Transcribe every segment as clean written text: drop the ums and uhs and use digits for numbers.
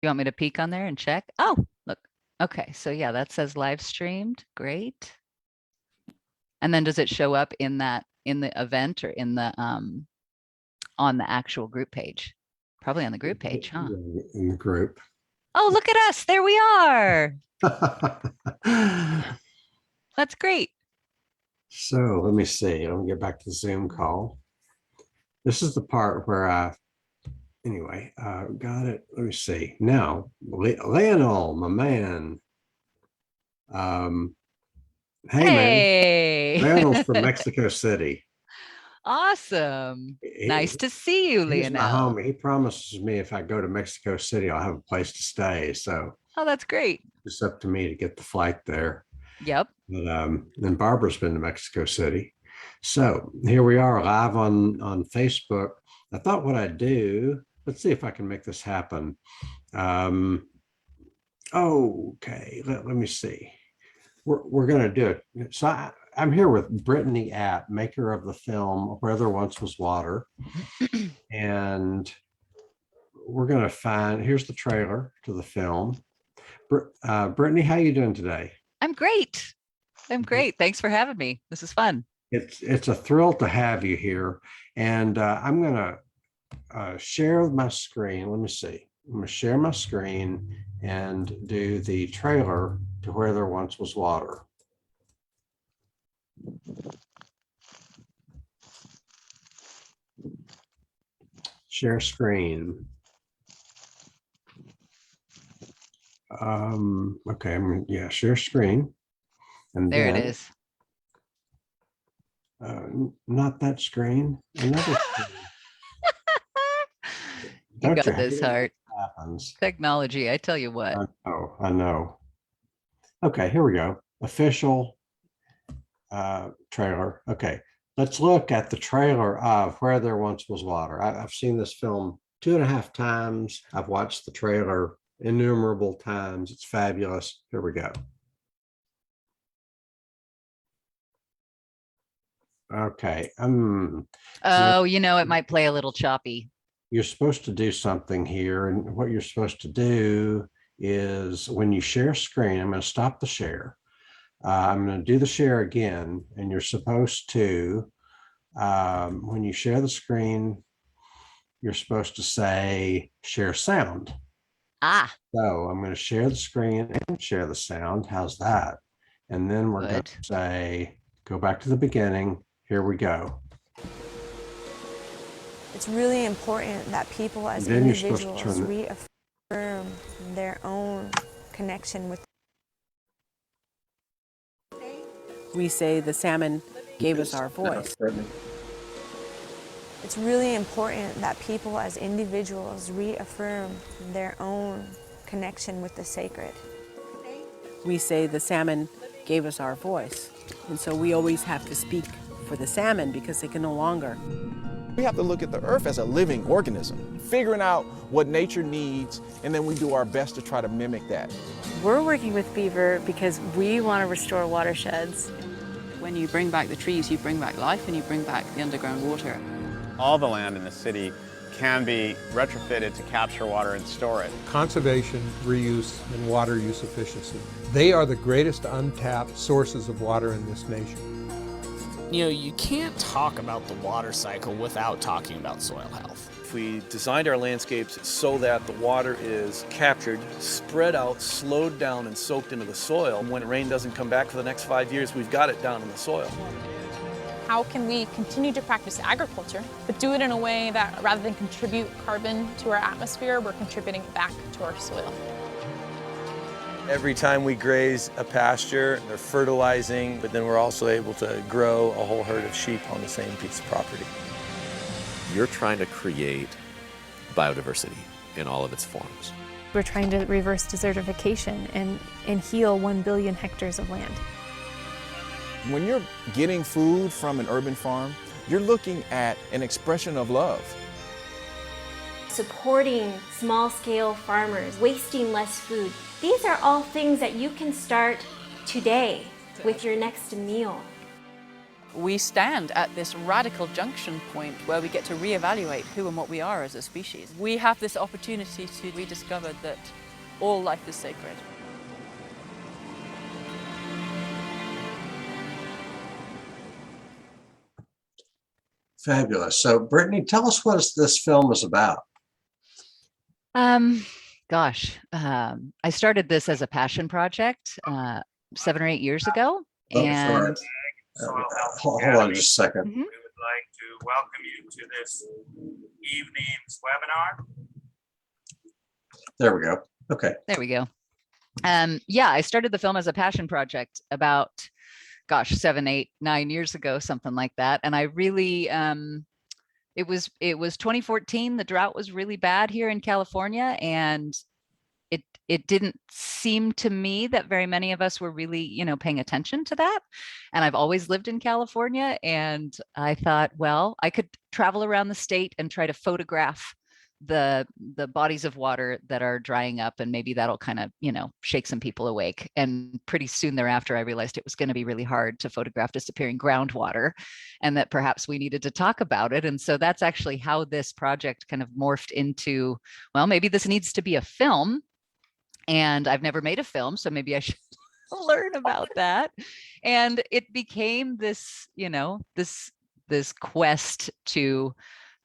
You want me to peek on there and check? Oh, look. Okay, so yeah, that says live streamed. Great. And then does it show up in the event or in the on the actual group page? Probably on the group page, huh? In the group. Oh, look at us. There we are. That's great. So let me see. Let me get back to the Zoom call. This is the part where anyway, got it. Let me see. Now, Lionel, my man. Um, hey man, Lionel's from Hey. Mexico City. Awesome. He, Nice to see you, he's my Leonel. homie. He promises me if I go to Mexico City, I'll have a place to stay. So Oh, that's great. it's up to me to get the flight there. Yep. But then Barbara's been to Mexico City. So here we are live on Facebook. I thought what I'd do, let's see if I can make this happen. Okay, let me see. We're going to do it. So I'm here with Brittany App, maker of the film Where There Once Was Water. And we're going to find, here's the trailer to the film. Brittany, how you doing today? I'm great. I'm great. Thanks for having me. This is fun. It's a thrill to have you here. And I'm going to share my screen. Let me see. I'm going to share my screen and do the trailer to Where There Once Was Water. Share screen. Okay, share screen. And there then, it is. not that screen, another screen. You Don't got this, Heart. happens? Technology, I tell you what. I know. Okay, here we go. Official trailer. Okay, let's look at the trailer of Where There Once Was Water. I've seen this film 2.5 times. I've watched the trailer innumerable times. It's fabulous. Here we go. Okay. Oh, it might play a little choppy. You're supposed to do something here. And what you're supposed to do is when you share screen, I'm going to stop the share. I'm going to do the share again. And you're supposed to, when you share the screen, you're supposed to say share sound. Ah. So I'm going to share the screen and share the sound. How's that? And then we're going to say, go back to the beginning. Here we go. It's really important that people as individuals reaffirm their own connection with. We say the salmon gave us our voice. It's really important that people as individuals reaffirm their own connection with the sacred. We say the salmon gave us our voice. And so we always have to speak for the salmon because they can no longer. We have to look at the earth as a living organism, figuring out what nature needs, and then we do our best to try to mimic that. We're working with Beaver because we want to restore watersheds. When you bring back the trees, you bring back life and you bring back the underground water. All the land in the city can be retrofitted to capture water and store it. Conservation, reuse, and water use efficiency. They are the greatest untapped sources of water in this nation. You can't talk about the water cycle without talking about soil health. If we designed our landscapes so that the water is captured, spread out, slowed down, and soaked into the soil, when rain doesn't come back for the next 5 years, we've got it down in the soil. How can we continue to practice agriculture, but do it in a way that rather than contribute carbon to our atmosphere, we're contributing back to our soil? Every time we graze a pasture, they're fertilizing, but then we're also able to grow a whole herd of sheep on the same piece of property. You're trying to create biodiversity in all of its forms. We're trying to reverse desertification and heal 1 billion hectares of land. When you're getting food from an urban farm, you're looking at an expression of love. Supporting small-scale farmers, wasting less food. These are all things that you can start today with your next meal. We stand at this radical junction point where we get to reevaluate who and what we are as a species. We have this opportunity to rediscover that all life is sacred. Fabulous. So, Brittany, tell us what this film is about. I started this as a passion project 7 or 8 years ago. Hold on just a second. We would like to welcome you to this evening's webinar. There we go. Okay. There we go. Yeah, I started the film as a passion project about, 7, 8, 9 years ago, something like that. And I really, it was 2014. The drought was really bad here in California, and it didn't seem to me that very many of us were really, paying attention to that. And I've always lived in California, and I thought, well, I could travel around the state and try to photograph the bodies of water that are drying up, and maybe that'll kind of, shake some people awake. And pretty soon thereafter, I realized it was going to be really hard to photograph disappearing groundwater, and that perhaps we needed to talk about it. And so that's actually how this project kind of morphed into, well, maybe this needs to be a film. And I've never made a film, so maybe I should learn about that. And it became this, this quest to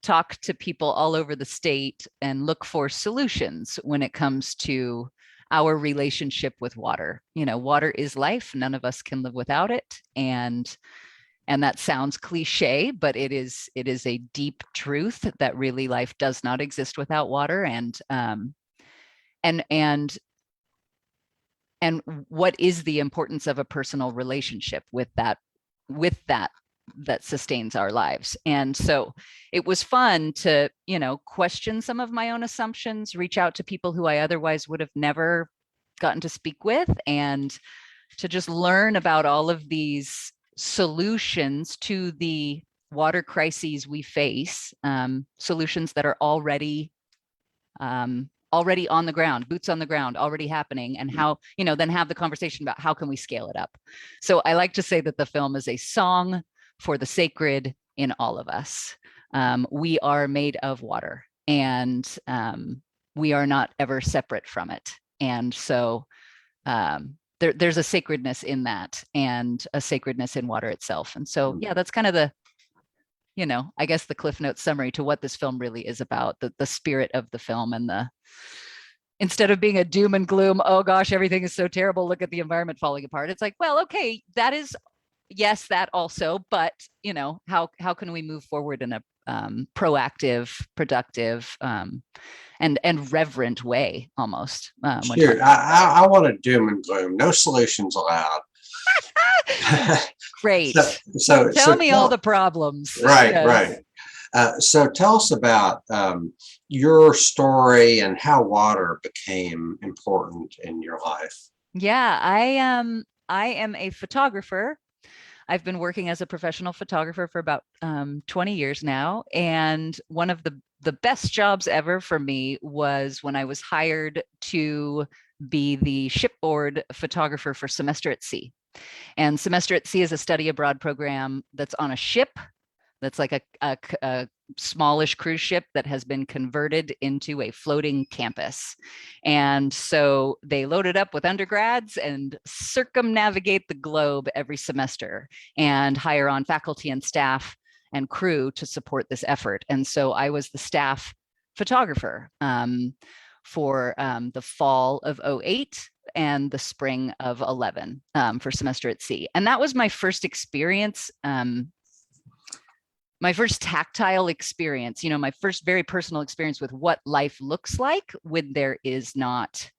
talk to people all over the state and look for solutions when it comes to our relationship with water. Water is life. None of us can live without it. And that sounds cliche, but it is a deep truth that really life does not exist without water. And what is the importance of a personal relationship with that sustains our lives. And so it was fun to, question some of my own assumptions, reach out to people who I otherwise would have never gotten to speak with, and to just learn about all of these solutions to the water crises we face, solutions that are already on the ground, boots on the ground, already happening, and how, then have the conversation about how can we scale it up. So I like to say that the film is a song for the sacred in all of us. We are made of water, and we are not ever separate from it. And so there's a sacredness in that, and a sacredness in water itself. And so, yeah, that's kind of the, I guess the Cliff Notes summary to what this film really is about, the spirit of the film, and instead of being a doom and gloom, oh gosh, everything is so terrible, look at the environment falling apart. It's like, well, okay, that is, yes, that also, but how can we move forward in a proactive, productive, and reverent way, almost. Sure. I want to doom and gloom, no solutions allowed. Great. So tell me all the problems. Right, yes. Right. So tell us about your story and how water became important in your life. Yeah, I am a photographer. I've been working as a professional photographer for about 20 years now. And one of the best jobs ever for me was when I was hired to be the shipboard photographer for Semester at Sea. And Semester at Sea is a study abroad program that's on a ship that's like a smallish cruise ship that has been converted into a floating campus. And so they load it up with undergrads and circumnavigate the globe every semester and hire on faculty and staff and crew to support this effort. And so I was the staff photographer for the fall of 2008 and the spring of 2011 for Semester at Sea. And that was my first experience, my first tactile experience, my first very personal experience with what life looks like when there is not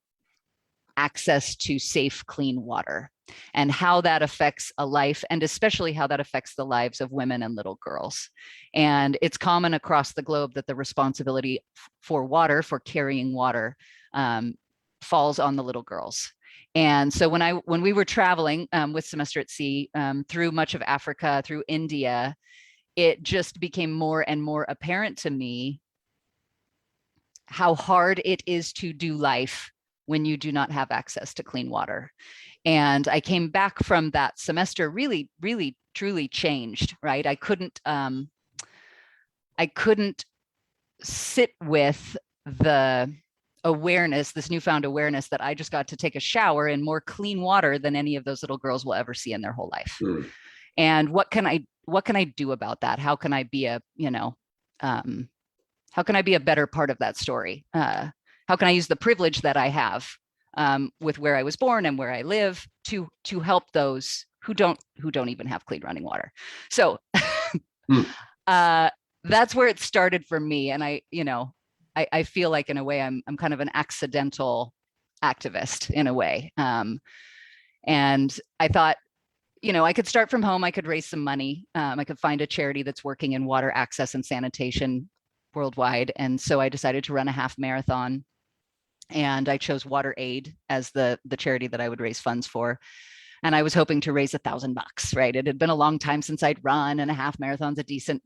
access to safe, clean water, and how that affects a life, and especially how that affects the lives of women and little girls. And it's common across the globe that the responsibility for water, for carrying water, falls on the little girls. And so when we were traveling with Semester at Sea through much of Africa, through India, it just became more and more apparent to me how hard it is to do life when you do not have access to clean water. And I came back from that semester really, really, truly changed, right? I couldn't sit with the awareness, this newfound awareness that I just got to take a shower in more clean water than any of those little girls will ever see in their whole life. And what can I do about that? How can I be a, how can I be a better part of that story? How can I use the privilege that I have with where I was born and where I live to help those who don't even have clean running water? So that's where it started for me. And I feel like in a way I'm kind of an accidental activist in a way. And I thought, I could start from home. I could raise some money. I could find a charity that's working in water access and sanitation worldwide. And so I decided to run a half marathon, and I chose WaterAid as the charity that I would raise funds for. And I was hoping to raise $1,000, right? It had been a long time since I'd run, and a half marathon's a decent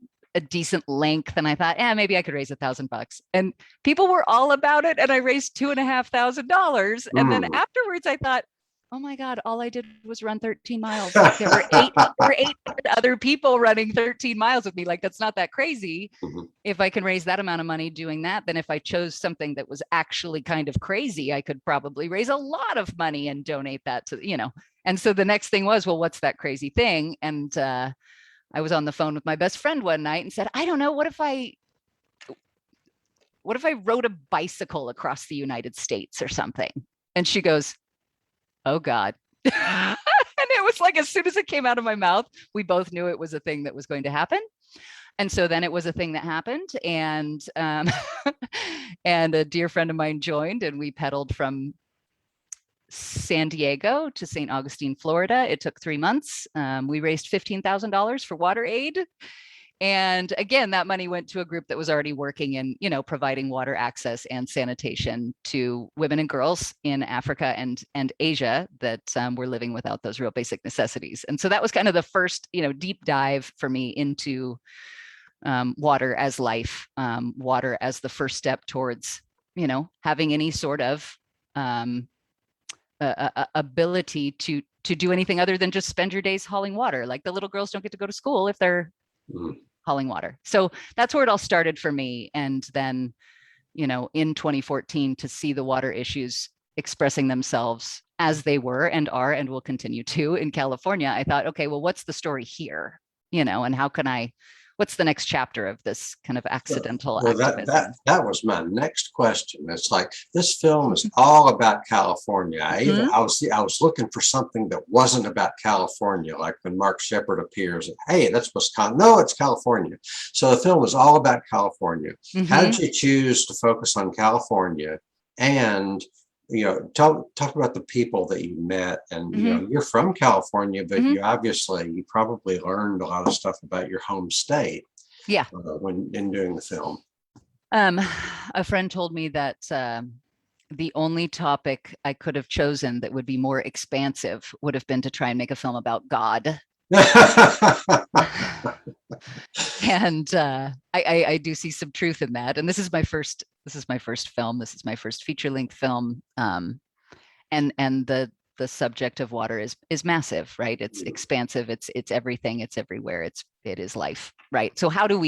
length. And I thought, maybe I could raise $1,000. And people were all about it. And I raised $2,500. And then afterwards I thought, oh my God, all I did was run 13 miles. Like there were 800 other people running 13 miles with me. Like, that's not that crazy. If I can raise that amount of money doing that, then if I chose something that was actually kind of crazy, I could probably raise a lot of money and donate that to, And so the next thing was, well, what's that crazy thing? And I was on the phone with my best friend one night and said, I don't know, what if I rode a bicycle across the United States or something? And she goes, oh God. And it was like, as soon as it came out of my mouth, we both knew it was a thing that was going to happen. And so then it was a thing that happened. And and a dear friend of mine joined, and we pedaled from San Diego to St. Augustine, Florida. It took 3 months. We raised $15,000 for WaterAid. And again, that money went to a group that was already working in, providing water access and sanitation to women and girls in Africa and Asia that were living without those real basic necessities. And so that was kind of the first, deep dive for me into water as life, water as the first step towards, having any sort of ability to do anything other than just spend your days hauling water. Like, the little girls don't get to go to school if they're hauling water. So that's where it all started for me. And then, in 2014, to see the water issues expressing themselves as they were and are and will continue to in California, I thought, okay, well, what's the story here? And how can what's the next chapter of this kind of accidental activism? That was my next question. It's like, this film is all about California. I was looking for something that wasn't about California, like when Mark Shepard appears, hey, that's Wisconsin. No, it's California. So the film is all about California. How did you choose to focus on California? And talk about the people that you met, and you're from California, but you probably learned a lot of stuff about your home state. Yeah. When in doing the film. A friend told me that the only topic I could have chosen that would be more expansive would have been to try and make a film about God. And I do see some truth in that. And this is my first film. This is my first feature-length film. And the subject of water is massive, right? It's expansive. It's everything. It's everywhere. It is life, right? So how do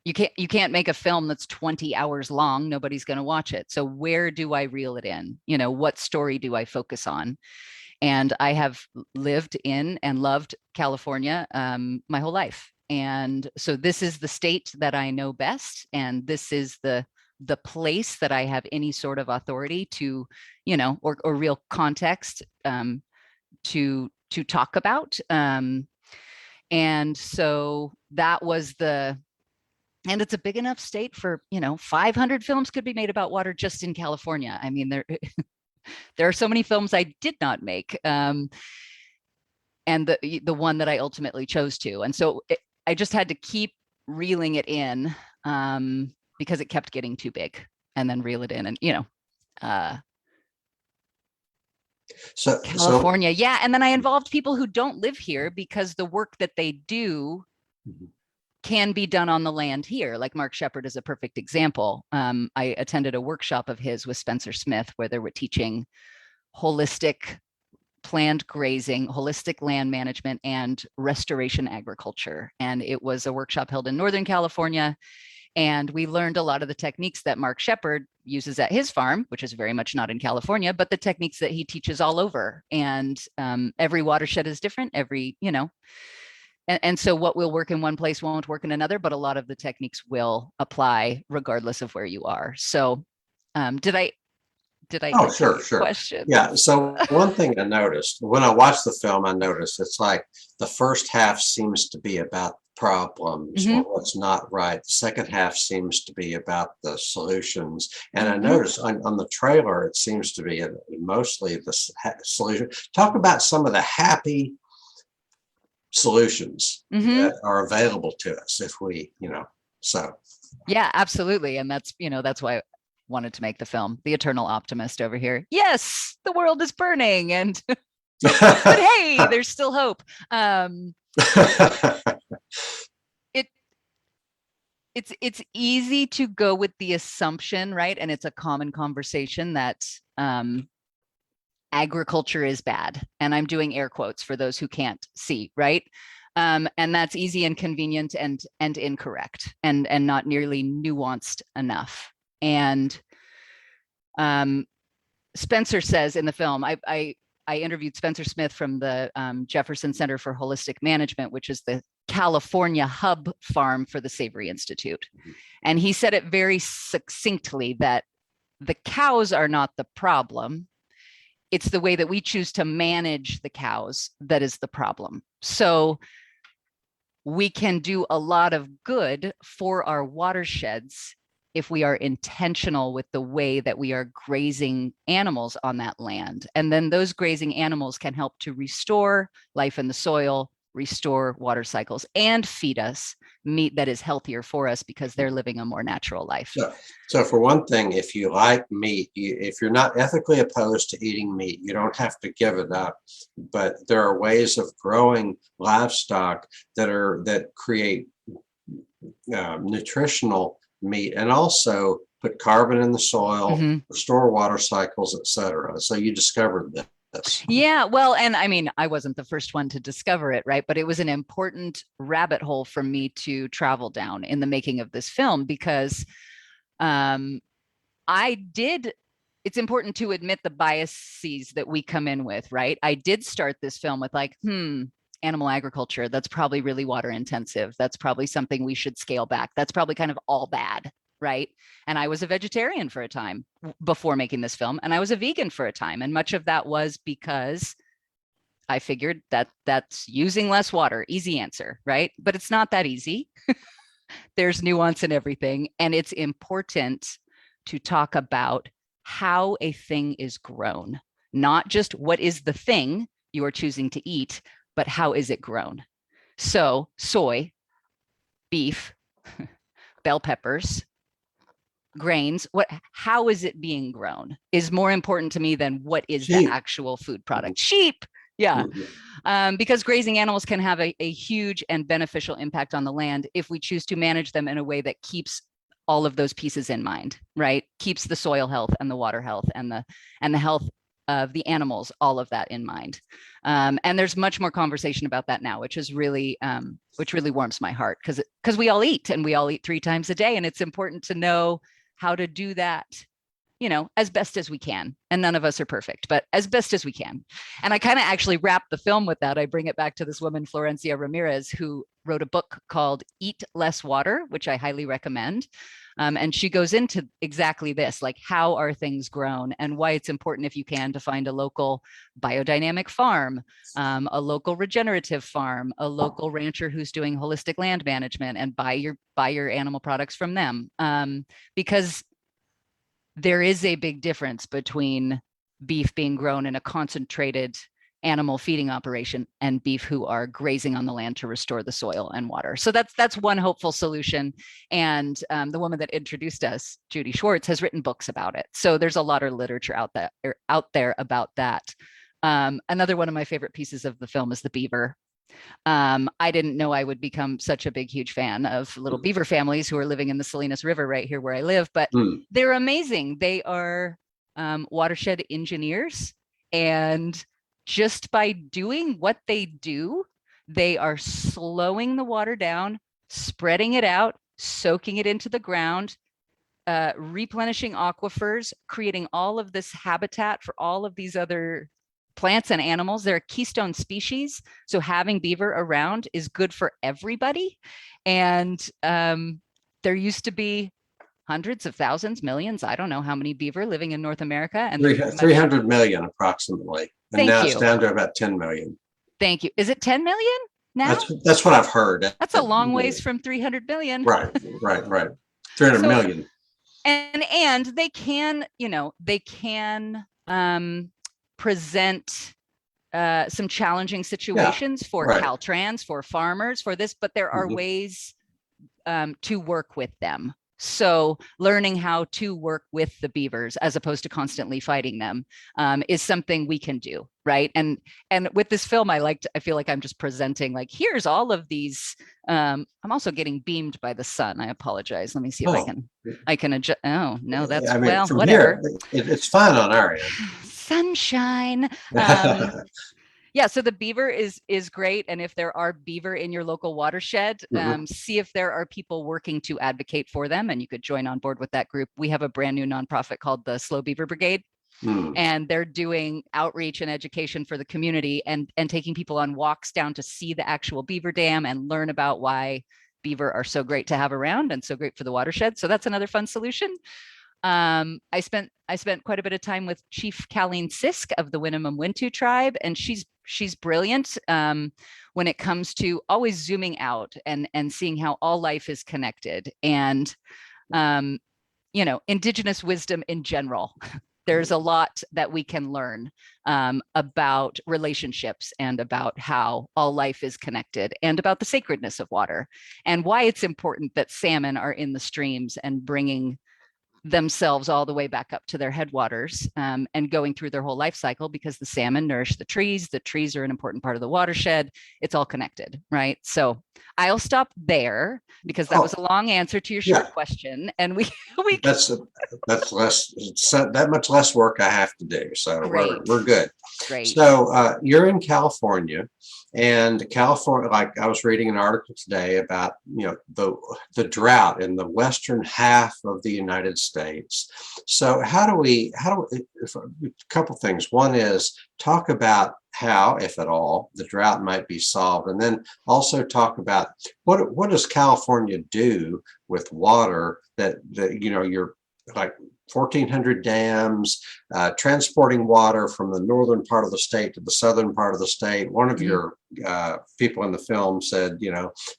you can't make a film that's 20 hours long. Nobody's going to watch it. So where do I reel it in? What story do I focus on? And I have lived in and loved California my whole life. And so this is the state that I know best. And this is the place that I have any sort of authority to, or real context to talk about. And so that was and it's a big enough state for, 500 films could be made about water just in California. I mean, there are so many films I did not make, and the one that I ultimately chose to. And so I just had to keep reeling it in because it kept getting too big, and then reel it in, and so California, yeah. And then I involved people who don't live here because the work that they do can be done on the land here. Like Mark Shepard is a perfect example. I attended a workshop of his with Spencer Smith where they were teaching holistic planned grazing, holistic land management, and restoration agriculture. And it was a workshop held in Northern California. And we learned a lot of the techniques that Mark Shepard uses at his farm, which is very much not in California, but the techniques that he teaches all over. And every watershed is different, and so what will work in one place won't work in another, but a lot of the techniques will apply regardless of where you are. So did I Oh, sure. question? Yeah. So one thing I noticed when I watched the film, I noticed it's like the first half seems to be about problems or what's not right. The second half seems to be about the solutions. And I noticed on the trailer, it seems to be mostly the solution. Talk about some of the happy solutions that are available to us if we, so. Yeah, absolutely. And that's why wanted to make the film. The eternal optimist over here. Yes, the world is burning, and but hey, there's still hope. It's easy to go with the assumption, right? And it's a common conversation that agriculture is bad, and I'm doing air quotes for those who can't see, right? And that's easy and convenient and incorrect and not nearly nuanced enough. And Spencer says in the film, I interviewed Spencer Smith from the Jefferson Center for Holistic Management, which is the California hub farm for the Savory Institute. And he said it very succinctly that the cows are not the problem. It's the way that we choose to manage the cows that is the problem. So we can do a lot of good for our watersheds if we are intentional with the way that we are grazing animals on that land. And then those grazing animals can help to restore life in the soil, restore water cycles, and feed us meat that is healthier for us because they're living a more natural life. So for one thing, if you like meat, if you're not ethically opposed to eating meat, you don't have to give it up. But there are ways of growing livestock that create nutritional meat and also put carbon in the soil, restore water cycles, etc. So you discovered this. Yeah, well, and I mean, I wasn't the first one to discover it, right? But it was an important rabbit hole for me to travel down in the making of this film because it's important to admit the biases that we come in with, right? I did start this film with like, animal agriculture, that's probably really water intensive. That's probably something we should scale back. That's probably kind of all bad, right? And I was a vegetarian for a time before making this film, and I was a vegan for a time. And much of that was because I figured that that's using less water, easy answer, right? But it's not that easy. There's nuance in everything. And it's important to talk about how a thing is grown, not just what is the thing you are choosing to eat, but how is it grown? So soy, beef, bell peppers, grains, how is it being grown is more important to me than what is the actual food product. Sheep, yeah. Because grazing animals can have a huge and beneficial impact on the land if we choose to manage them in a way that keeps all of those pieces in mind, right? Keeps the soil health and the water health and the health of the animals, all of that in mind. And there's much more conversation about that now, which really warms my heart because we all eat and we all eat 3 times a day. And it's important to know how to do that, as best as we can. And none of us are perfect, but as best as we can. And I kind of actually wrap the film with that. I bring it back to this woman, Florencia Ramirez, who wrote a book called Eat Less Water, which I highly recommend. And she goes into exactly this, like how are things grown and why it's important if you can to find a local biodynamic farm, a local regenerative farm, a local rancher who's doing holistic land management and buy your animal products from them. Because there is a big difference between beef being grown in a concentrated animal feeding operation and beef who are grazing on the land to restore the soil and water. So that's one hopeful solution. And the woman that introduced us, Judy Schwartz, has written books about it. So there's a lot of literature out there about that. Another one of my favorite pieces of the film is the Beaver. I didn't know I would become such a big, huge fan of little beaver families who are living in the Salinas River right here where I live, but they're amazing. They are watershed engineers, and just by doing what they do, they are slowing the water down, spreading it out, soaking it into the ground, replenishing aquifers, creating all of this habitat for all of these other plants and animals. They're a keystone species, so having beaver around is good for everybody. And there used to be hundreds of thousands, millions, I don't know how many beaver living in North America. And 300 million approximately. And now it's down to about 10 million. Thank you. Is it 10 million now? That's what I've heard. That's a long ways from 300 million. Right. 300 million. And they can, they can present some challenging situations for Caltrans, for farmers, for this, but there are ways to work with them. So learning how to work with the beavers as opposed to constantly fighting them is something we can do, right? And with this film, I feel like I'm just presenting like, here's all of these. I'm also getting beamed by the sun. I apologize. Let me see if I can adjust. Oh no, that's whatever. Here, it's fine on our end. Sunshine. Yeah, so the beaver is great. And if there are beaver in your local watershed, see if there are people working to advocate for them, and you could join on board with that group. We have a brand new nonprofit called the Slow Beaver Brigade, and they're doing outreach and education for the community and taking people on walks down to see the actual beaver dam and learn about why beaver are so great to have around and so great for the watershed. So that's another fun solution. I spent quite a bit of time with Chief Colleen Sisk of the Winnemem Wintu tribe, and she's brilliant when it comes to always zooming out and seeing how all life is connected, and indigenous wisdom in general. There's a lot that we can learn about relationships and about how all life is connected and about the sacredness of water and why it's important that salmon are in the streams and bringing themselves all the way back up to their headwaters and going through their whole life cycle, because the salmon nourish the trees are an important part of the watershed. It's all connected, right? So I'll stop there because that was a long answer to your short question, and we that's less, that much less work I have to do, so we're good. Great. So you're in California, and California, like I was reading an article today about the drought in the western half of the United States. So how do we a couple things. One is talk about how, if at all, the drought might be solved, and then also talk about what does California do with water that you're like 1,400 dams, transporting water from the northern part of the state to the southern part of the state. One of your people in the film said,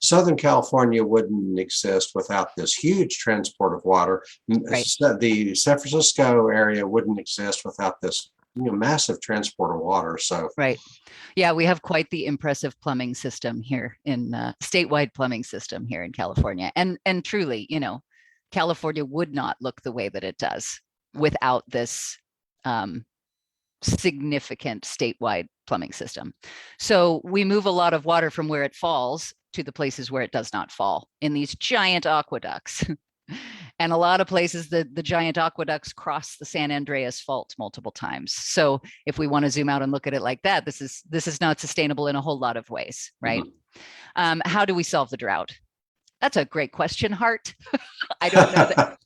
Southern California wouldn't exist without this huge transport of water. Right. The San Francisco area wouldn't exist without this massive transport of water. So right. Yeah, we have quite the impressive plumbing system here in statewide plumbing system here in California. And truly, California would not look the way that it does without this significant statewide plumbing system. So we move a lot of water from where it falls to the places where it does not fall in these giant aqueducts. And a lot of places, the giant aqueducts cross the San Andreas Fault multiple times. So if we want to zoom out and look at it like that, this is not sustainable in a whole lot of ways, right? How do we solve the drought? That's a great question, Hart. I don't know that.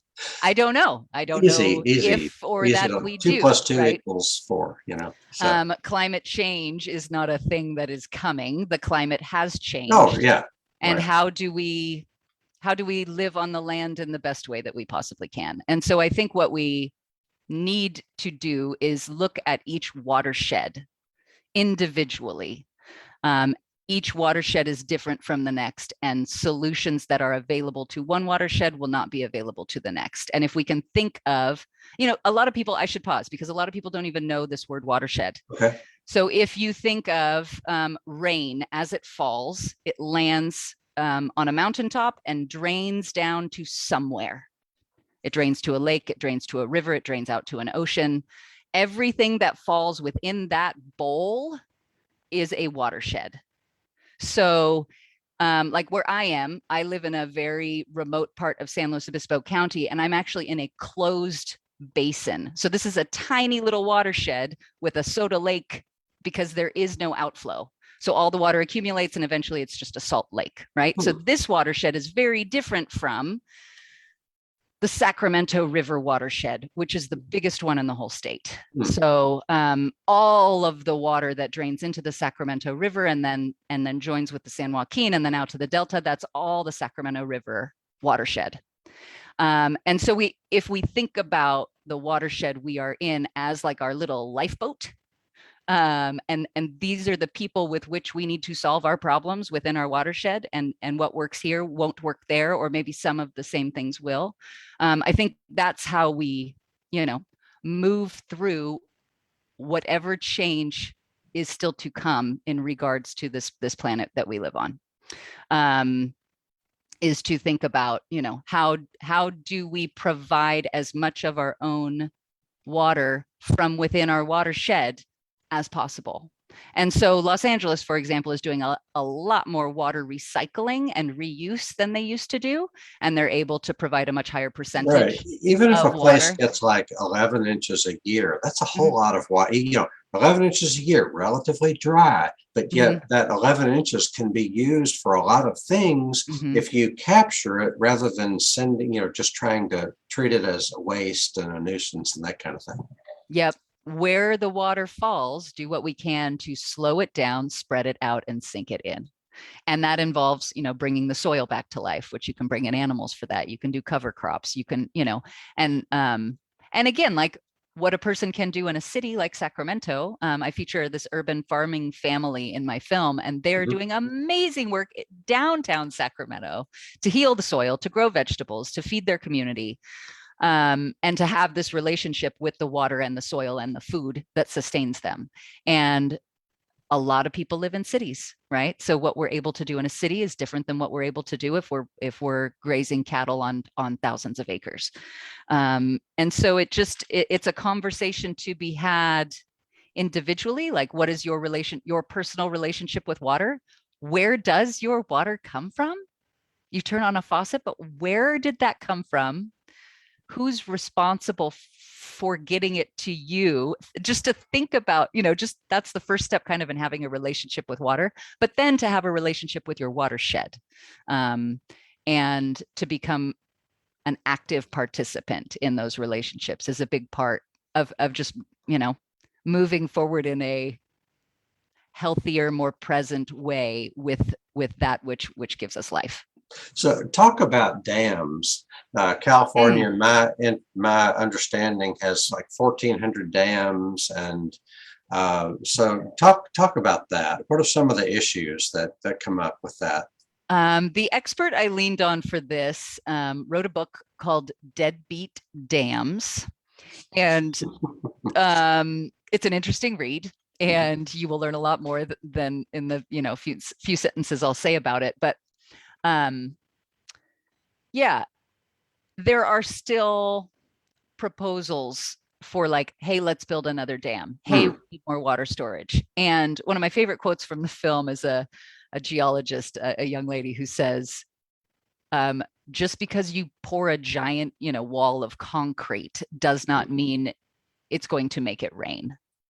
I don't know. I don't know if or that we do. 2 + 2 equals 4, So. Climate change is not a thing that is coming. The climate has changed. Oh, yeah. And how do we live on the land in the best way that we possibly can? And so I think what we need to do is look at each watershed individually. Each watershed is different from the next, and solutions that are available to one watershed will not be available to the next. And if we can think of, a lot of people, I should pause because a lot of people don't even know this word watershed. Okay. So if you think of rain as it falls, it lands on a mountaintop and drains down to somewhere. It drains to a lake, it drains to a river, it drains out to an ocean. Everything that falls within that bowl is a watershed. So like where I am, I live in a very remote part of San Luis Obispo County, and I'm actually in a closed basin. So this is a tiny little watershed with a soda lake because there is no outflow. So all the water accumulates and eventually it's just a salt lake, right? So this watershed is very different from the Sacramento River watershed, which is the biggest one in the whole state. So all of the water that drains into the Sacramento River and then joins with the San Joaquin and then out to the Delta, that's all the Sacramento River watershed. And so if we think about the watershed we are in as like our little lifeboat, and these are the people with which we need to solve our problems within our watershed, and what works here won't work there, or maybe some of the same things will. I think that's how we, move through whatever change is still to come in regards to this planet that we live on. Is to think about, how do we provide as much of our own water from within our watershed as possible. And so Los Angeles, for example, is doing a lot more water recycling and reuse than they used to do. And they're able to provide a much higher percentage. Right. Even if a place water gets like 11 inches a year, that's a whole lot of water. 11 inches a year, relatively dry, but yet that 11 inches can be used for a lot of things if you capture it rather than sending, just trying to treat it as a waste and a nuisance and that kind of thing. Yep. Where the water falls, do what we can to slow it down, spread it out, and sink it in. And that involves, bringing the soil back to life, which you can bring in animals for that. You can do cover crops. You can, and again, like what a person can do in a city like Sacramento. I feature this urban farming family in my film, and they're doing amazing work downtown Sacramento to heal the soil, to grow vegetables, to feed their community. And to have this relationship with the water and the soil and the food that sustains them. And a lot of people live in cities, right? So what we're able to do in a city is different than what we're able to do if we're grazing cattle on thousands of acres. And so it's a conversation to be had individually. Like, what is your personal relationship with water? Where does your water come from? You turn on a faucet, but where did that come from? Who's responsible for getting it to you? Just to think about, that's the first step kind of in having a relationship with water, but then to have a relationship with your watershed, and to become an active participant in those relationships is a big part of just, moving forward in a healthier, more present way with that which gives us life. So talk about dams. California, in my understanding, has like 1,400 dams, and so talk about that. What are some of the issues that come up with that? The expert I leaned on for this wrote a book called Deadbeat Dams, and it's an interesting read, and you will learn a lot more than in the few sentences I'll say about it. But there are still proposals for like, hey, let's build another dam. Hey, we need more water storage. And one of my favorite quotes from the film is a geologist, a young lady who says, just because you pour a giant, wall of concrete does not mean it's going to make it rain.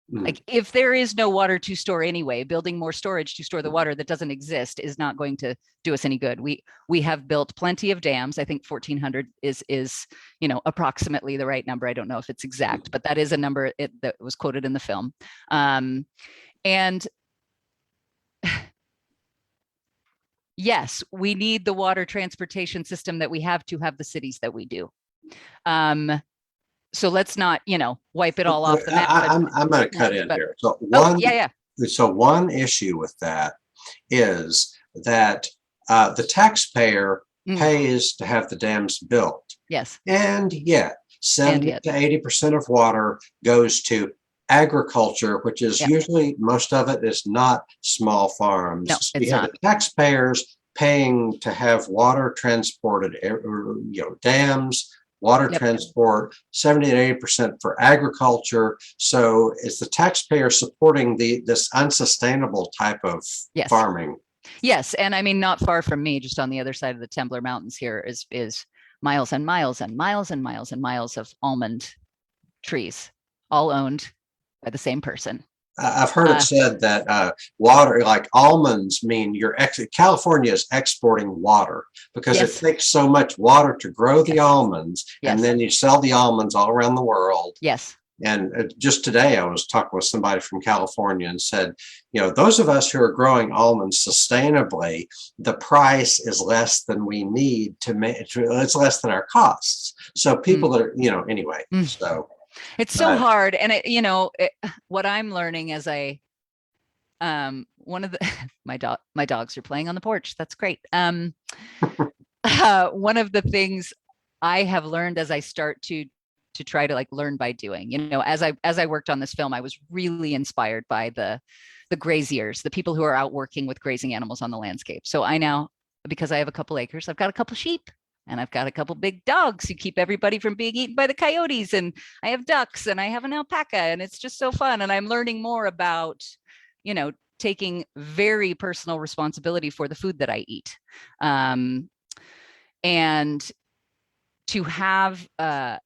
Like, if there is no water to store anyway, building more storage to store the water that doesn't exist is not going to do us any good. We have built plenty of dams. I think 1,400 is approximately the right number. I don't know if it's exact, but that is a number that was quoted in the film. And yes, we need the water transportation system that we have to have the cities that we do. So let's not, wipe it all off the map. I'm going to cut in here. So one issue with that is that the taxpayer pays to have the dams built. Yes. And yet 70 to 80% of water goes to agriculture, which is usually, most of it is not small farms. No, it's not. The taxpayers paying to have water transported, dams, water transport, 70 to 80% for agriculture. So is the taxpayer supporting this unsustainable type of farming? Yes, and I mean, not far from me, just on the other side of the Temblor Mountains here is miles and miles and miles and miles and miles of almond trees, all owned by the same person. I've heard it said that water, like almonds, mean California is exporting water because Yes. it takes so much water to grow the almonds, Yes. and then you sell the almonds all around the world. Yes. And just today, I was talking with somebody from California and said, those of us who are growing almonds sustainably, the price is less than we need to make. It's less than our costs. So people that are, anyway. So it's so hard, and what I'm learning as one of the my dogs are playing on the porch. That's great. One of the things I have learned as I start to try to learn by doing, as I worked on this film, I was really inspired by the graziers, the people who are out working with grazing animals on the landscape. So I now, because I have a couple acres, I've got a couple sheep, and I've got a couple big dogs who keep everybody from being eaten by the coyotes. And I have ducks, and I have an alpaca, and it's just so fun. And I'm learning more about, taking very personal responsibility for the food that I eat. And to have that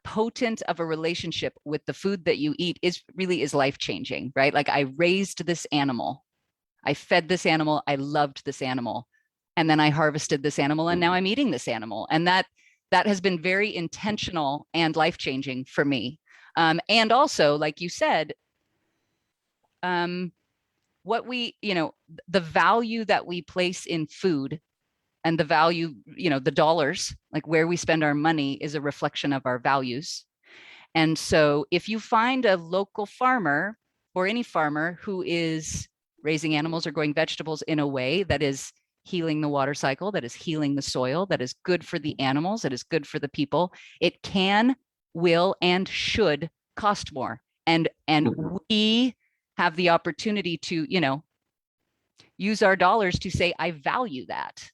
potent of a relationship with the food that you eat is life-changing, right? Like, I raised this animal, I fed this animal, I loved this animal, and then I harvested this animal, and now I'm eating this animal. And that has been very intentional and life-changing for me. And also, like you said, what we, the value that we place in food, and the value, the dollars, like where we spend our money, is a reflection of our values. And so if you find a local farmer, or any farmer, who is raising animals or growing vegetables in a way that is healing the water cycle, that is healing the soil, that is good for the animals, that is good for the people, it can, will, and should cost more. And we have the opportunity to, use our dollars to say, I value that.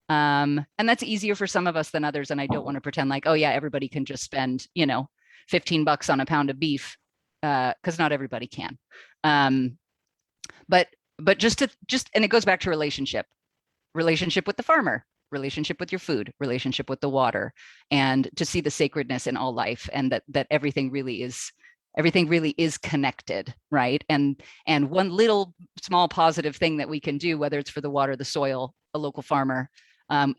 And that's easier for some of us than others. And I don't want to pretend like, oh yeah, everybody can just spend, $15 on a pound of beef, because not everybody can. But and it goes back to relationship with the farmer, relationship with your food, relationship with the water, and to see the sacredness in all life, and that everything really is connected, right? And one little small positive thing that we can do, whether it's for the water, the soil, a local farmer,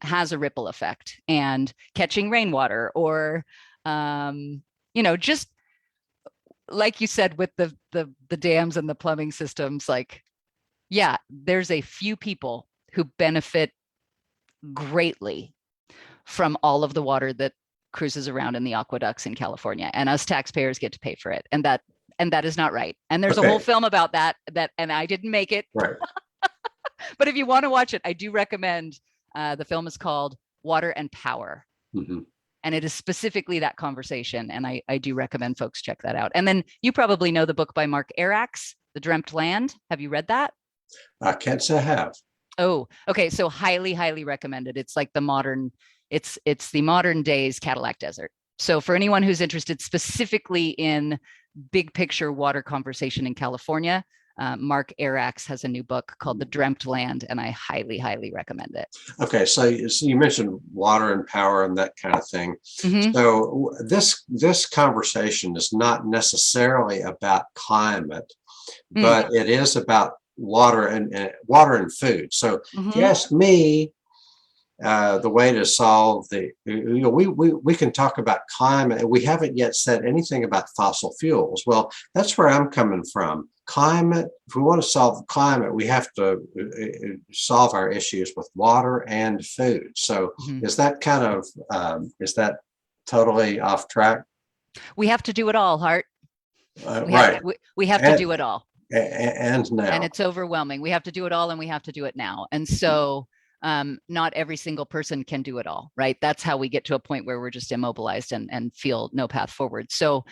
has a ripple effect. And catching rainwater, or just like you said with the dams and the plumbing systems, like, yeah, there's a few people who benefit greatly from all of the water that cruises around in the aqueducts in California, and us taxpayers get to pay for it. And that is not right. And there's a whole film about that, and I didn't make it. Right. But if you want to watch it, I do recommend, the film is called Water and Power. Mm-hmm. And it is specifically that conversation. And I do recommend folks check that out. And then you probably know the book by Mark Arax, The Dreamt Land. Have you read that? I can't say I have. Oh, okay. So highly, highly recommended. It's like the modern days Cadillac Desert. So for anyone who's interested specifically in big picture water conversation in California, Mark Arax has a new book called The Dreamt Land, and I highly, highly recommend it. Okay, so you mentioned water and power and that kind of thing. Mm-hmm. So this conversation is not necessarily about climate, but it is about water and food. So if you ask me, the way to solve we can talk about climate. We haven't yet said anything about fossil fuels. Well, that's where I'm coming from. Climate, if we want to solve climate, we have to solve our issues with water and food. So is that is that totally off track? We have to do it all, Hart. Right. We have to do it all. And now. And it's overwhelming. We have to do it all, and we have to do it now. And so not every single person can do it all, right? That's how we get to a point where we're just immobilized and feel no path forward. So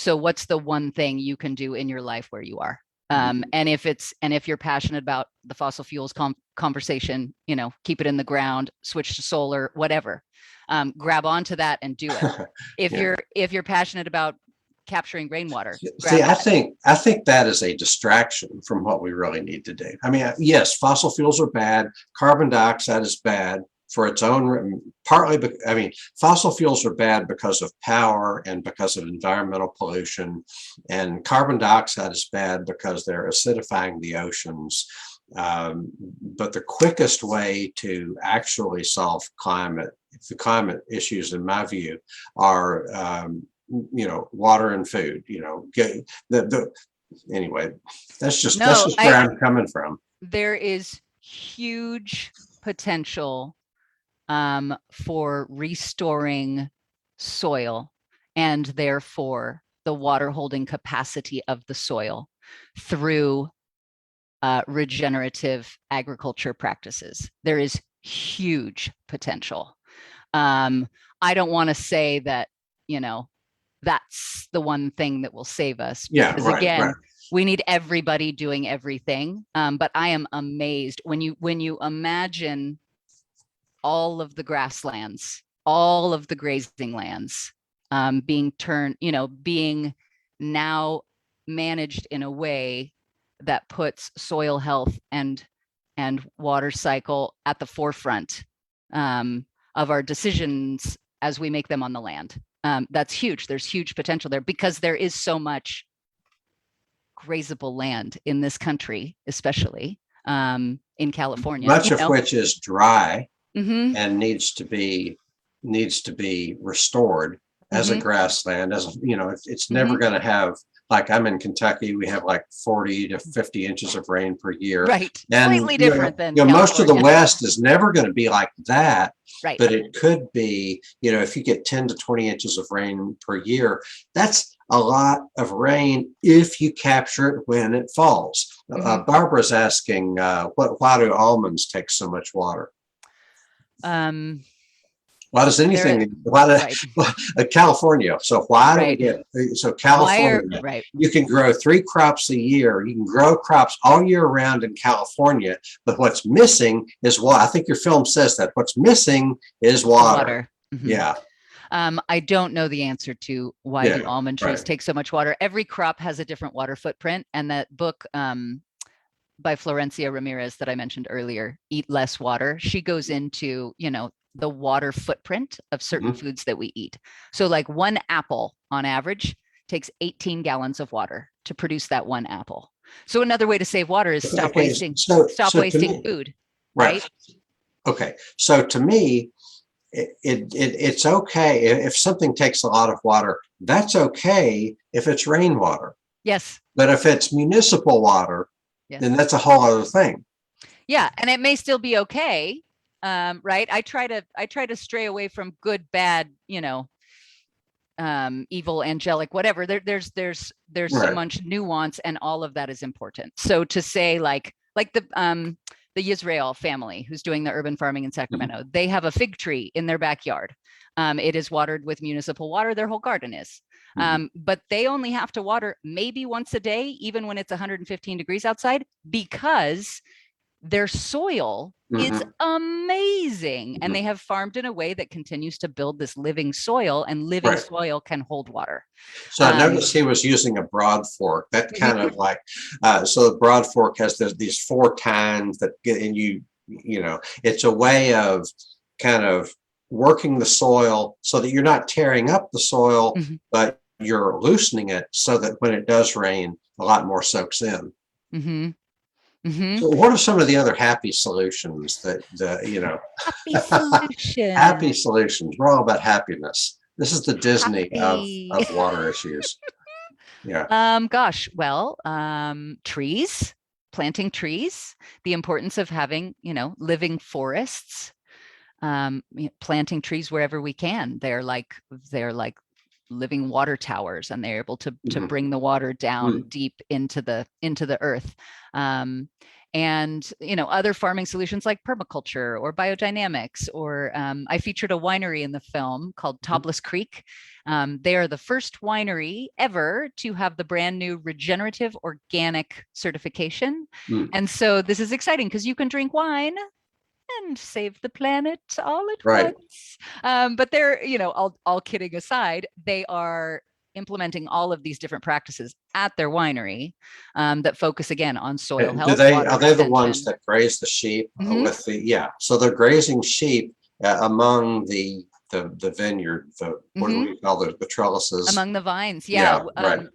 what's the one thing you can do in your life where you are? And if you're passionate about the fossil fuels conversation, keep it in the ground, switch to solar, whatever, grab onto that and do it. If you're passionate about capturing rainwater. See, I think that is a distraction from what we really need to do. I mean, yes, fossil fuels are bad. Carbon dioxide is bad for its own, partly, I mean, fossil fuels are bad because of power and because of environmental pollution, and carbon dioxide is bad because they're acidifying the oceans. But the quickest way to actually solve the climate issues, in my view, are water and food. Anyway, that's just where I'm coming from. There is huge potential for restoring soil and therefore the water holding capacity of the soil through regenerative agriculture practices. There is huge potential. I don't want to say that, that's the one thing that will save us. Because again, we need everybody doing everything. But I am amazed when you imagine all of the grasslands, all of the grazing lands being turned, being now managed in a way that puts soil health and water cycle at the forefront of our decisions as we make them on the land. That's huge. There's huge potential there because there is so much grazable land in this country, especially in California. Much of which is dry and needs to be restored as a grassland. It's never going to have, like, I'm in Kentucky, we have like 40 to 50 inches of rain per year. Right. And completely different than most of the West is never going to be like that. Right. But it could be, if you get 10 to 20 inches of rain per year, that's a lot of rain if you capture it when it falls. Barbara's asking, why do almonds take so much water? Why does anything? California? So why do we get? California, you can grow 3 crops a year. You can grow crops all year round in California. But what's missing is water. I think your film says that. What's missing is water. Yeah. I don't know the answer to why do almond trees take so much water. Every crop has a different water footprint, and that book by Florencia Ramirez that I mentioned earlier, Eat Less Water, she goes into the water footprint of certain foods that we eat. So like one apple on average takes 18 gallons of water to produce that one apple. So another way to save water is stop wasting food. Right. Okay. So to me, it's okay if something takes a lot of water. That's okay if it's rainwater. Yes. But if it's municipal water, then that's a whole other thing. Yeah, and it may still be okay. Right. I try to stray away from good, bad, evil, angelic, whatever. There's so much nuance, and all of that is important. So to say like the Yisrael family who's doing the urban farming in Sacramento, they have a fig tree in their backyard. It is watered with municipal water. Their whole garden is. But they only have to water maybe once a day, even when it's 115 degrees outside, because their soil is amazing. And they have farmed in a way that continues to build this living soil, and living soil can hold water. So I noticed he was using a broad fork. That kind of like, so the broad fork has these 4 tines that get, and it's a way of kind of working the soil so that you're not tearing up the soil, but you're loosening it so that when it does rain, a lot more soaks in. So what are some of the other happy solutions that, happy solutions? We're all about happiness. This is the Disney of water issues. Gosh, well, trees, planting trees, the importance of having, living forests, planting trees wherever we can. They're like living water towers, and they're able to bring the water down deep into the earth. And other farming solutions like permaculture or biodynamics, or I featured a winery in the film called Tobless Creek. They are the first winery ever to have the brand new regenerative organic certification. And so this is exciting because you can drink wine and save the planet all at once. But they're, all kidding aside, they are implementing all of these different practices at their winery that focus again on soil health. Are they retention. the ones that graze the sheep with the, yeah. So they're grazing sheep among the vineyard, what do we call the trellises? Among the vines. Yeah, right.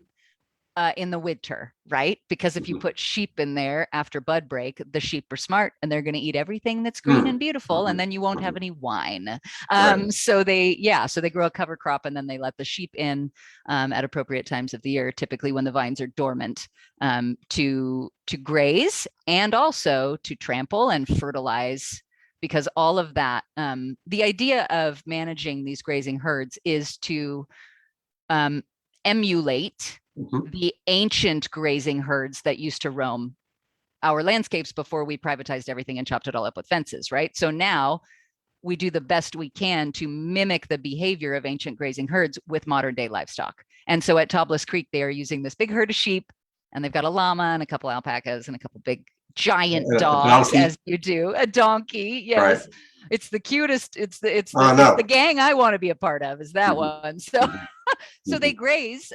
In the winter, right? Because if you put sheep in there after bud break, the sheep are smart and they're going to eat everything that's green and beautiful, and then you won't have any wine. So they grow a cover crop, and then they let the sheep in at appropriate times of the year, typically when the vines are dormant, to graze and also to trample and fertilize. Because all of that, the idea of managing these grazing herds is to emulate the ancient grazing herds that used to roam our landscapes before we privatized everything and chopped it all up with fences, right? So now we do the best we can to mimic the behavior of ancient grazing herds with modern day livestock. And so at Tobless Creek, they are using this big herd of sheep, and they've got a llama and a couple alpacas and a couple big giant dogs, as you do, a donkey. Yes. Right. It's the cutest. It's the gang I want to be a part of, is that one. So, so they graze,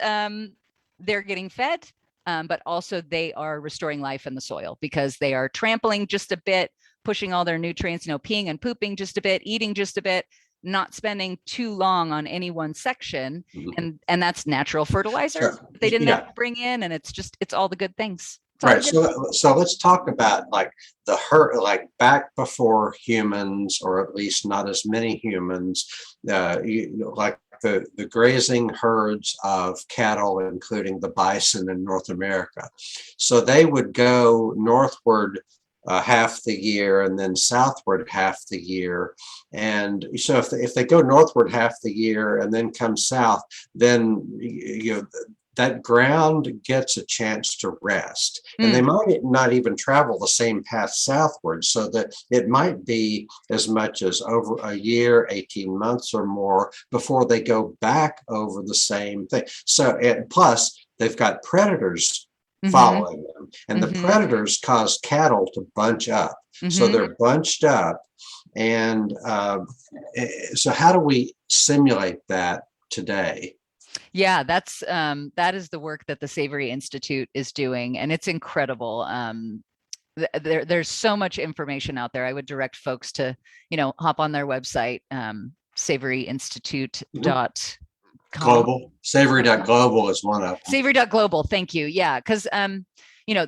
they're getting fed, but also they are restoring life in the soil because they are trampling just a bit, pushing all their nutrients, peeing and pooping just a bit, eating just a bit, not spending too long on any one section. And that's natural fertilizer they didn't have to bring in. And it's all the good things. Right. So let's talk about like the herd, like back before humans, or at least not as many humans, like the grazing herds of cattle, including the bison in North America. So they would go northward half the year and then southward half the year. And so if they go northward half the year and then come south, then that ground gets a chance to rest. And they might not even travel the same path southward, so that it might be as much as over a year, 18 months or more before they go back over the same thing. So, and plus they've got predators following them, and the predators cause cattle to bunch up. So they're bunched up. And so how do we simulate that today? Yeah, that is the work that the Savory Institute is doing, and it's incredible. There's so much information out there. I would direct folks to, hop on their website, savoryinstitute.com. Global. Savory.global is one of them. Savory.global. Thank you. Yeah, because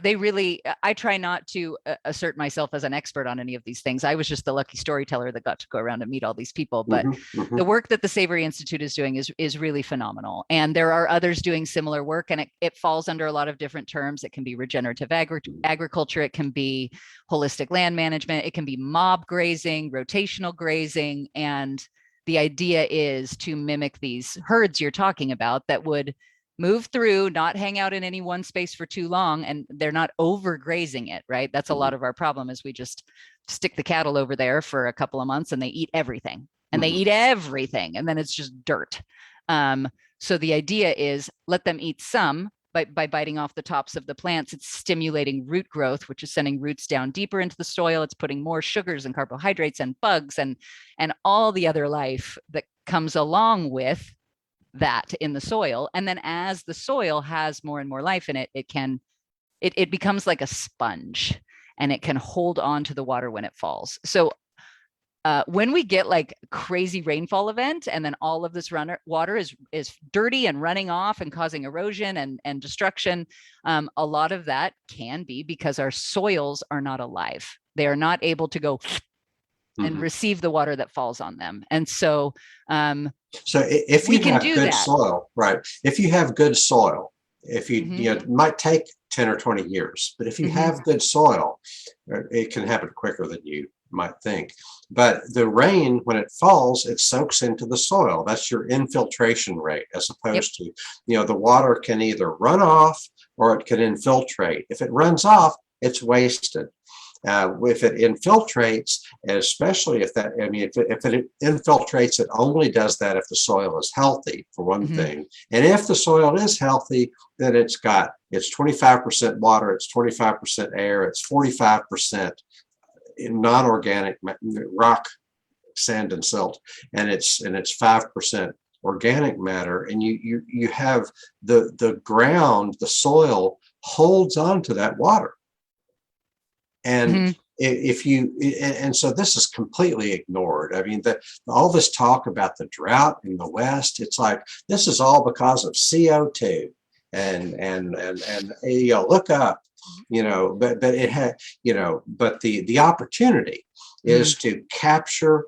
they really, I try not to assert myself as an expert on any of these things. I was just the lucky storyteller that got to go around and meet all these people. But the work that the Savory Institute is doing is really phenomenal. And there are others doing similar work, and it falls under a lot of different terms. It can be regenerative agriculture. It can be holistic land management. It can be mob grazing, rotational grazing. And the idea is to mimic these herds you're talking about that would move through, not hang out in any one space for too long, and they're not overgrazing it, right? That's a lot of our problem, is we just stick the cattle over there for a couple of months and they eat everything, and they eat everything, and then it's just dirt. So the idea is let them eat some by biting off the tops of the plants. It's stimulating root growth, which is sending roots down deeper into the soil. It's putting more sugars and carbohydrates and bugs and all the other life that comes along with that in the soil. And then as the soil has more and more life in it, it becomes like a sponge, and it can hold on to the water when it falls. So when we get like crazy rainfall event, and then all of this water is dirty and running off and causing erosion and destruction, a lot of that can be because our soils are not alive. They are not able to go and receive the water that falls on them. And so if you have good soil, right? If you have good soil, if you, it might take 10 or 20 years, but if you have good soil, it can happen quicker than you might think. But the rain, when it falls, it soaks into the soil. That's your infiltration rate, as opposed to, the water can either run off or it can infiltrate. If it runs off, it's wasted. If it infiltrates, especially if it infiltrates, it only does that if the soil is healthy, for one thing. And if the soil is healthy, then it's 25% water, it's 25% air, it's 45% non-organic rock, sand, and silt, and it's 5% organic matter, and you have the ground, the soil holds on to that water. And if you, and so this is completely ignored. I mean, all this talk about the drought in the West, it's like, this is all because of CO2 and you know, look up, you know, but it had, you know, but the opportunity is to capture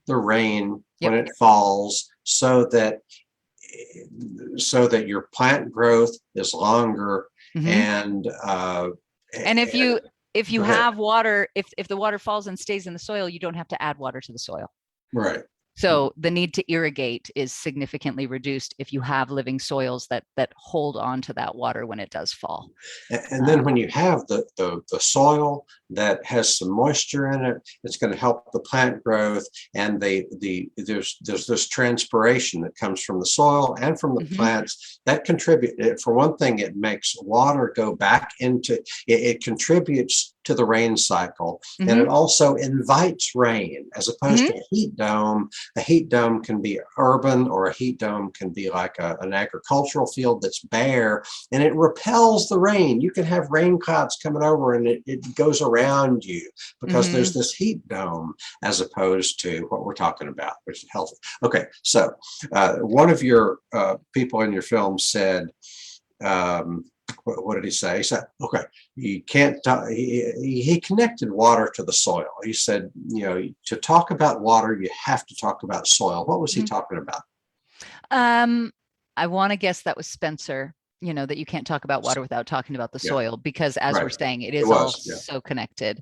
the rain when it falls, so that your plant growth is longer. And if you have water, if the water falls and stays in the soil, you don't have to add water to the soil. Right. So the need to irrigate is significantly reduced if you have living soils that hold on to that water when it does fall. And then when you have the soil that has some moisture in it, it's going to help the plant growth. And there's this transpiration that comes from the soil and from the plants that contribute. For one thing, it makes water go back into it contributes to the rain cycle, and it also invites rain, as opposed to a heat dome. A heat dome can be urban, or a heat dome can be like an agricultural field that's bare, and it repels the rain. You can have rain clouds coming over, and it goes around you because there's this heat dome, as opposed to what we're talking about, which is healthy. Okay, so one of your people in your film said, what did he say? He said, okay, you can't, he connected water to the soil. He said, you know, to talk about water, you have to talk about soil. What was he talking about? I want to guess that was Spencer, you know, that you can't talk about water without talking about the soil, because as we're saying, it is all so connected.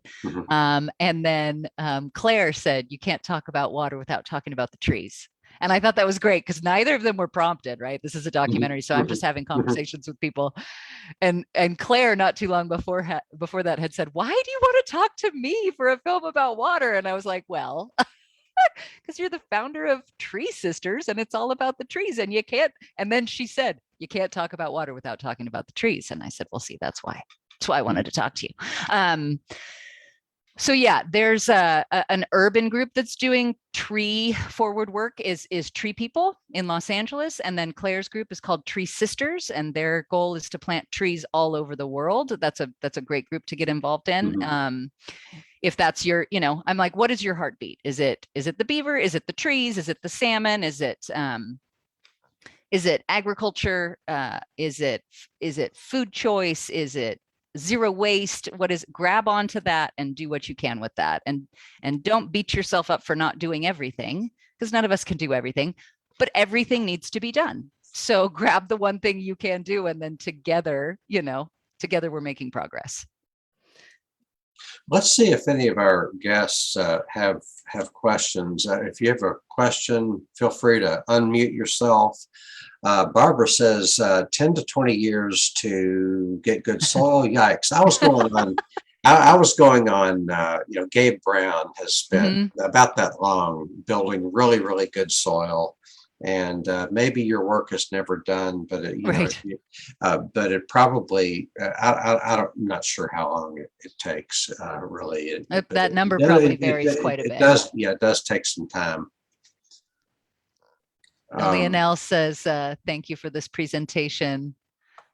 And then Claire said, you can't talk about water without talking about the trees. And I thought that was great, because neither of them were prompted, right? This is a documentary, so I'm just having conversations with people. And Claire, not too long before that, had said, why do you want to talk to me for a film about water? And I was like, well, because you're the founder of Tree Sisters, and it's all about the trees, and you can't. And then she said, you can't talk about water without talking about the trees. And I said, well, see, that's why I wanted to talk to you. So yeah, there's an urban group that's doing tree forward work is Tree People in Los Angeles. And then Claire's group is called Tree Sisters, and their goal is to plant trees all over the world. That's a great group to get involved in. If that's your, you know, I'm like, what is your heartbeat? Is it the beaver? Is it the trees? Is it the salmon? Is it agriculture? Is it food choice? Is it zero waste? What is, grab onto that and do what you can with that, and don't beat yourself up for not doing everything, because none of us can do everything, but everything needs to be done. So grab the one thing you can do, and then together, you know, together we're making progress. Let's see if any of our guests have questions. If you have a question, feel free to unmute yourself. Barbara says 10 to 20 years to get good soil. Yikes! I was going on. You know, Gabe Brown has spent about that long building really, really good soil. And maybe your work is never done, but but it probably, I'm not sure how long it takes, really. That number probably varies quite a bit. It does take some time. Leonelle says, thank you for this presentation.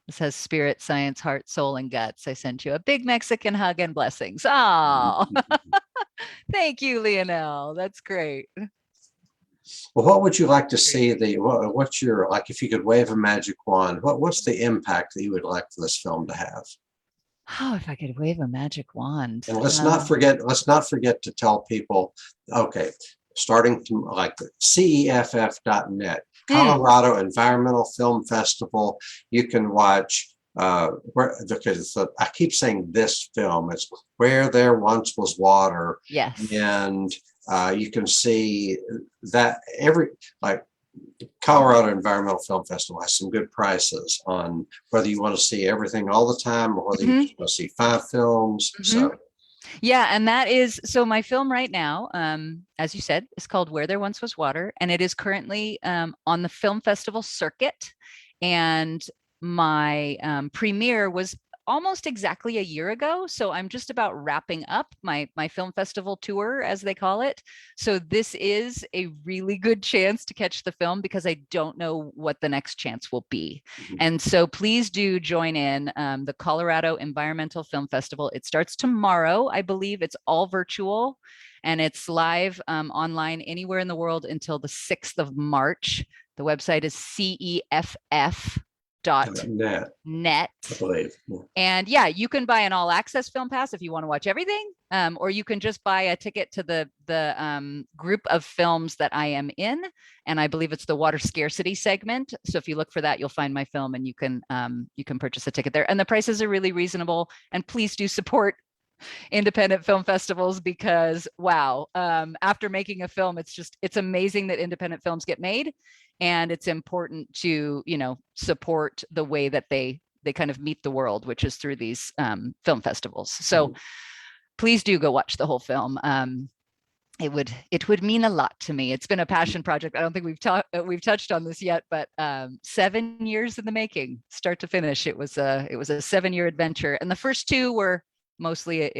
This has spirit, science, heart, soul, and guts. I sent you a big Mexican hug and blessings. Oh, thank you, Leonelle. That's great. Well, what would you like to see? What's your, like, if you could wave a magic wand, what's the impact that you would like for this film to have? Oh, if I could wave a magic wand. And let's not forget to tell people, okay, starting from like CEFF.net, Colorado Environmental Film Festival. You can watch because I keep saying this film, it's Where There Once Was Water. Yes. And you can see that Colorado Environmental Film Festival has some good prices on whether you want to see everything all the time or whether you just want to see 5 films. So yeah, and that is, so my film right now, as you said, is called Where There Once Was Water, and it is currently on the film festival circuit. And my premiere was almost exactly a year ago. So I'm just about wrapping up my film festival tour, as they call it. So this is a really good chance to catch the film, because I don't know what the next chance will be. And so please do join in the Colorado Environmental Film Festival. It starts tomorrow, I believe. It's all virtual, and it's live online anywhere in the world until the 6th of March. The website is CEFF.net. I believe. And yeah, you can buy an all access film pass if you want to watch everything, or you can just buy a ticket to the group of films that I am in. And I believe it's the water scarcity segment. So if you look for that, you'll find my film, and you can purchase a ticket there. And the prices are really reasonable. And please do support independent film festivals, because wow, after making a film, it's amazing that independent films get made. And it's important to, support the way that they kind of meet the world, which is through these film festivals. So please do go watch the whole film. It would mean a lot to me. It's been a passion project. I don't think we've touched on this yet, but 7 years in the making, start to finish. It was a 7-year adventure, and the first 2 were mostly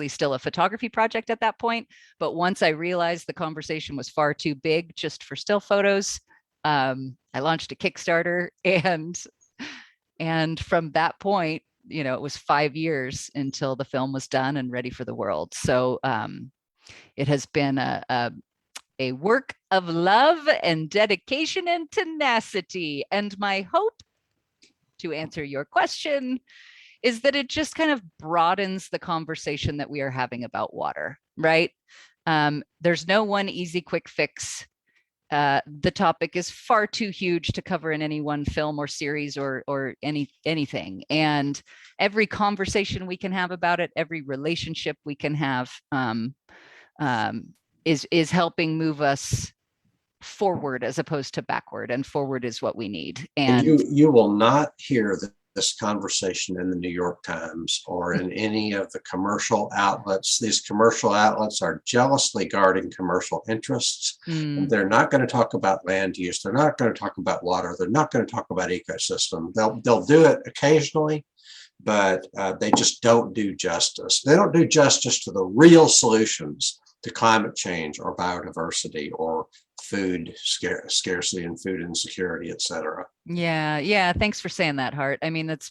still a photography project at that point. But once I realized the conversation was far too big just for still photos, I launched a Kickstarter, and from that point, it was 5 years until the film was done and ready for the world. So it has been a work of love and dedication and tenacity. And my hope, to answer your question, is that it just kind of broadens the conversation that we are having about water, right? There's no one easy, quick fix. The topic is far too huge to cover in any one film or series or anything. And every conversation we can have about it, every relationship we can have is helping move us forward as opposed to backward. And forward is what we need. And you will not hear this conversation in the New York Times or in any of the commercial outlets. These commercial outlets are jealously guarding commercial interests. And they're not going to talk about land use. They're not going to talk about water. They're not going to talk about ecosystem. They'll do it occasionally, but they just don't do justice. They don't do justice to the real solutions to climate change or biodiversity or food scarcity and food insecurity, et cetera. Yeah. Thanks for saying that, Hart. I mean, that's,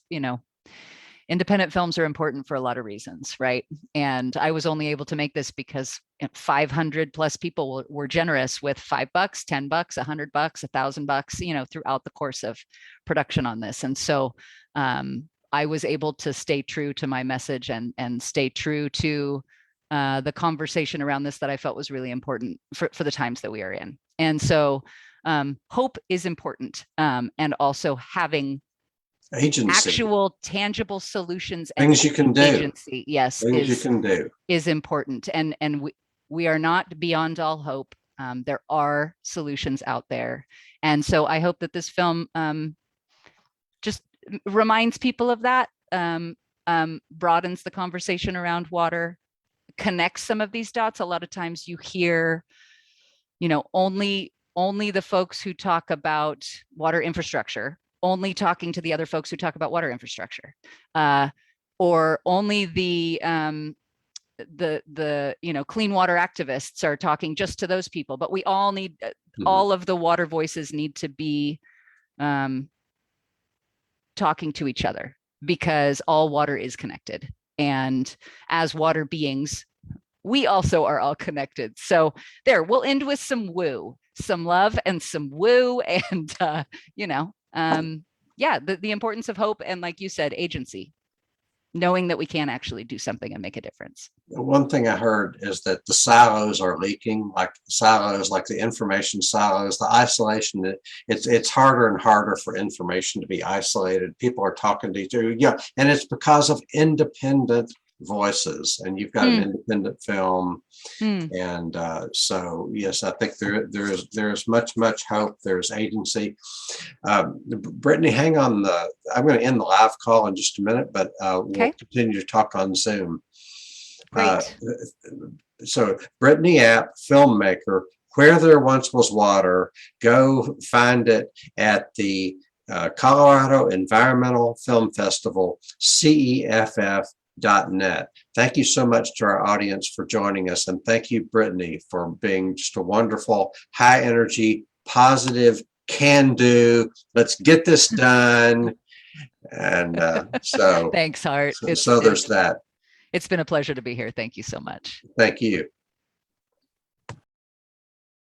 independent films are important for a lot of reasons, right? And I was only able to make this because 500 plus people were generous with $5, $10, $100, $1,000, throughout the course of production on this. And so I was able to stay true to my message and stay true to the conversation around this that I felt was really important for the times that we are in. And so hope is important, and also having agency, actual tangible solutions, things you can do. Agency, yes, things you can do is important. And we are not beyond all hope. There are solutions out there, and so I hope that this film just reminds people of that, broadens the conversation around water, connects some of these dots. A lot of times you hear, only the folks who talk about water infrastructure, only talking to the other folks who talk about water infrastructure, or only the clean water activists are talking just to those people. But we all need, all of the water voices need to be talking to each other, because all water is connected. And as water beings, we also are all connected. So we'll end with some woo, some love and some woo. And, the importance of hope. And like you said, agency, knowing that we can actually do something and make a difference. One thing I heard is that the silos are leaking, like the information silos, the isolation. It's harder and harder for information to be isolated. People are talking to each other. Yeah. And it's because of independent voices, and you've got an independent film. And so, yes, I think there's much hope. There's agency. Brittany, hang on. I'm going to end the live call in just a minute, but we'll continue to talk on Zoom. So Brittany App, Filmmaker, Where There Once Was Water. Go find it at the Colorado Environmental Film Festival, CEFF.net. Thank you so much to our audience for joining us. And thank you, Brittany, for being just a wonderful, high energy, positive, can do. Let's get this done. And so thanks, Hart. so there's that. It's been a pleasure to be here. Thank you so much. Thank you.